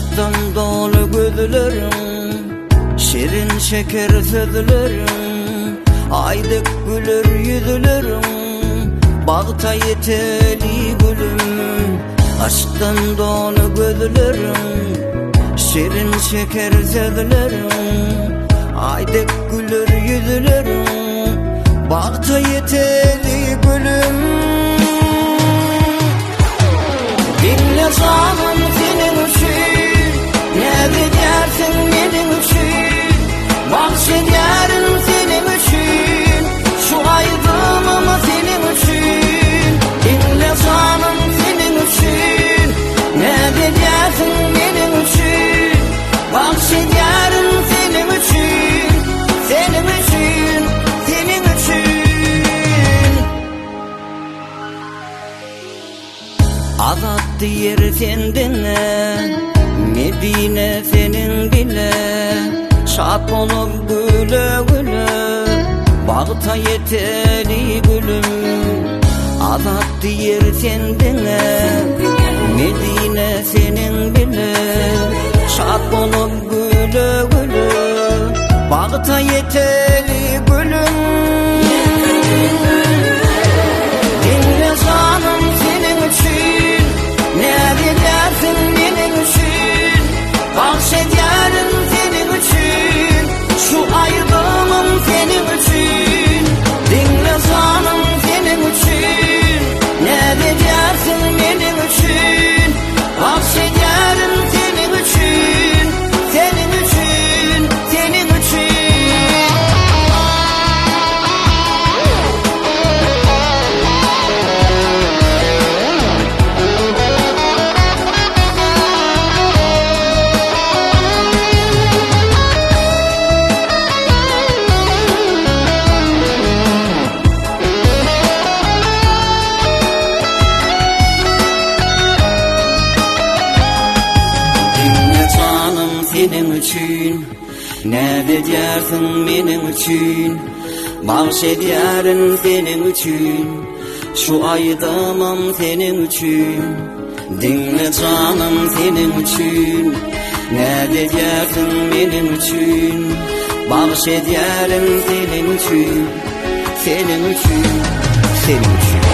Aşktan dolu gözlerim, şirin şeker sözlerim, aydık gülür yüzlerim, bağta yeteli gülüm. Aşktan dolu gözlerim, şirin şeker sözlerim, aydık gülür yüzlerim, bağta yeteli gülüm. Dinle canım senin için, ne diyersin benim için, bahşederim senin için, şu aydınım senin için. Dinle canım senin için, ne diyersin benim için, bahşederim senin için, senin için, senin için. Azat yer sendine, Medine senin bile, şap olup güle güle, bağta yeteli gülüm. Azat yer sendine, Medine senin bile, şap olup güle güle, bağta yeteli gülüm. Dinle canım senin için, ne dilersin benim için, bahşederim senin için, şu aydınım senin için. Dinle canım senin için, ne dilersin benim için, bahşederim senin için, senin için, senin için. Senin için, ne diyersin benim için, bahşederim senin için, şu aydamam senin için. Dinle canım senin için, ne diyersin benim için, bahşederim senin için, senin için, senin için.